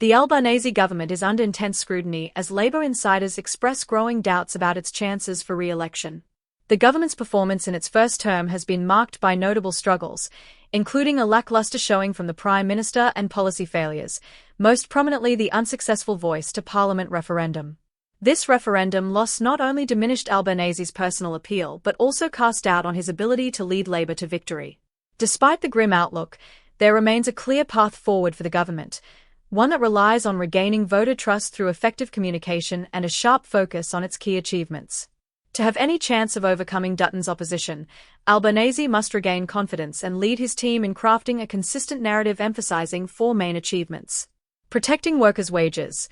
The Albanese government is under intense scrutiny as Labour insiders express growing doubts about its chances for re-election. The government's performance in its first term has been marked by notable struggles, including a lackluster showing from the Prime Minister and policy failures, most prominently the unsuccessful Voice to Parliament referendum. This referendum loss not only diminished Albanese's personal appeal but also cast doubt on his ability to lead Labour to victory. Despite the grim outlook, there remains a clear path forward for the government, one that relies on regaining voter trust through effective communication and a sharp focus on its key achievements. To have any chance of overcoming Dutton's opposition, Albanese must regain confidence and lead his team in crafting a consistent narrative emphasizing four main achievements. Protecting workers' wages.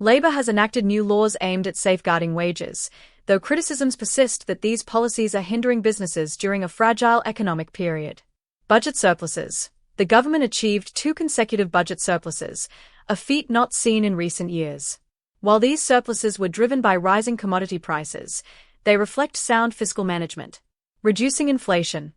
Labour has enacted new laws aimed at safeguarding wages, though criticisms persist that these policies are hindering businesses during a fragile economic period. Budget surpluses. The government achieved 2 consecutive budget surpluses, a feat not seen in recent years. While these surpluses were driven by rising commodity prices, they reflect sound fiscal management. Reducing inflation.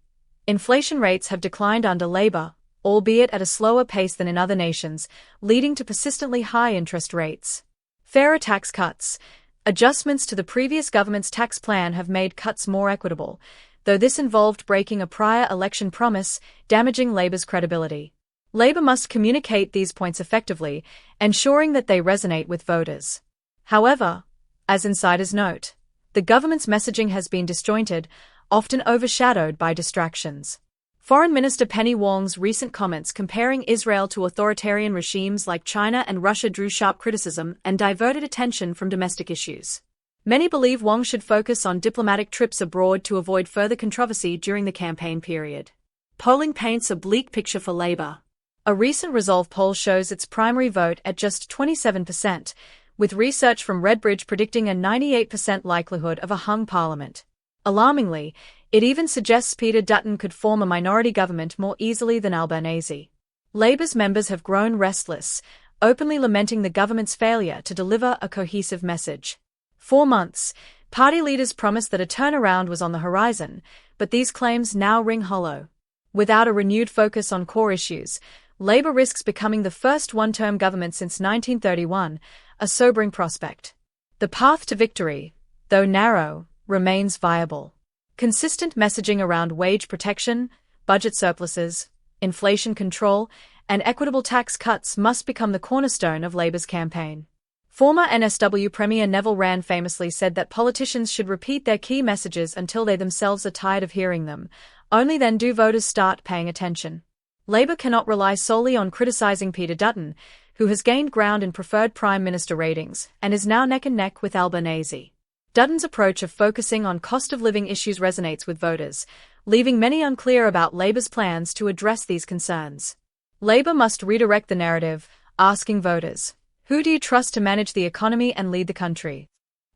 Inflation rates have declined under Labour, albeit at a slower pace than in other nations, leading to persistently high interest rates. Fairer tax cuts. Adjustments to the previous government's tax plan have made cuts more equitable, though this involved breaking a prior election promise, damaging Labour's credibility. Labour must communicate these points effectively, ensuring that they resonate with voters. However, as insiders note, the government's messaging has been disjointed, often overshadowed by distractions. Foreign Minister Penny Wong's recent comments comparing Israel to authoritarian regimes like China and Russia drew sharp criticism and diverted attention from domestic issues. Many believe Wong should focus on diplomatic trips abroad to avoid further controversy during the campaign period. Polling paints a bleak picture for Labour. A recent Resolve poll shows its primary vote at just 27%, with research from Redbridge predicting a 98% likelihood of a hung parliament. Alarmingly, it even suggests Peter Dutton could form a minority government more easily than Albanese. Labour's members have grown restless, openly lamenting the government's failure to deliver a cohesive message. 4 months, party leaders promised that a turnaround was on the horizon, but these claims now ring hollow. Without a renewed focus on core issues, Labour risks becoming the first one-term government since 1931, a sobering prospect. The path to victory, though narrow, remains viable. Consistent messaging around wage protection, budget surpluses, inflation control, and equitable tax cuts must become the cornerstone of Labour's campaign. Former NSW Premier Neville Wran famously said that politicians should repeat their key messages until they themselves are tired of hearing them. Only then do voters start paying attention. Labour cannot rely solely on criticising Peter Dutton, who has gained ground in preferred Prime Minister ratings and is now neck and neck with Albanese. Dutton's approach of focusing on cost-of-living issues resonates with voters, leaving many unclear about Labour's plans to address these concerns. Labour must redirect the narrative, asking voters, who do you trust to manage the economy and lead the country?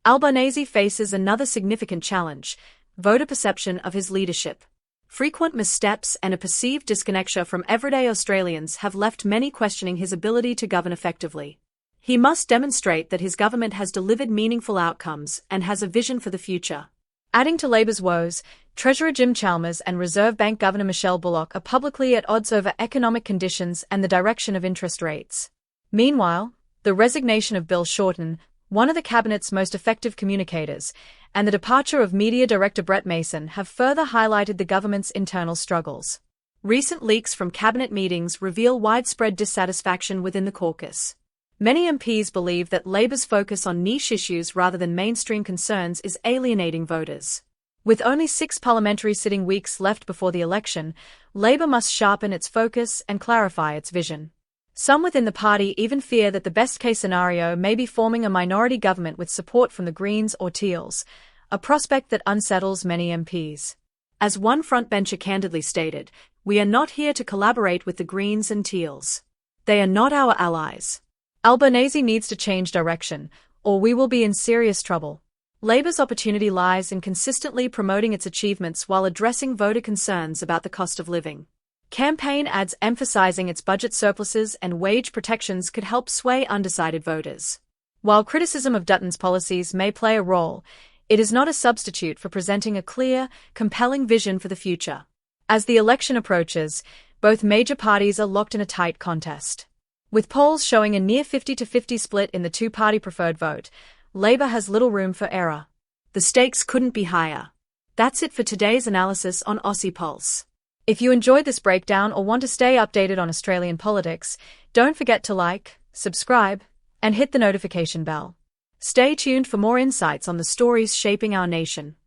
Albanese faces another significant challenge, voter perception of his leadership. Frequent missteps and a perceived disconnection from everyday Australians have left many questioning his ability to govern effectively. He must demonstrate that his government has delivered meaningful outcomes and has a vision for the future. Adding to Labour's woes, Treasurer Jim Chalmers and Reserve Bank Governor Michelle Bullock are publicly at odds over economic conditions and the direction of interest rates. Meanwhile, the resignation of Bill Shorten, one of the Cabinet's most effective communicators, and the departure of Media Director Brett Mason have further highlighted the government's internal struggles. Recent leaks from Cabinet meetings reveal widespread dissatisfaction within the caucus. Many MPs believe that Labour's focus on niche issues rather than mainstream concerns is alienating voters. With only 6 parliamentary sitting weeks left before the election, Labour must sharpen its focus and clarify its vision. Some within the party even fear that the best-case scenario may be forming a minority government with support from the Greens or Teals, a prospect that unsettles many MPs. As one frontbencher candidly stated, "We are not here to collaborate with the Greens and Teals. They are not our allies. Albanese needs to change direction, or we will be in serious trouble." Labour's opportunity lies in consistently promoting its achievements while addressing voter concerns about the cost of living. Campaign ads emphasizing its budget surpluses and wage protections could help sway undecided voters. While criticism of Dutton's policies may play a role, it is not a substitute for presenting a clear, compelling vision for the future. As the election approaches, both major parties are locked in a tight contest. With polls showing a near 50-50 split in the two-party preferred vote, Labour has little room for error. The stakes couldn't be higher. That's it for today's analysis on Aussie Pulse. If you enjoyed this breakdown or want to stay updated on Australian politics, don't forget to like, subscribe, and hit the notification bell. Stay tuned for more insights on the stories shaping our nation.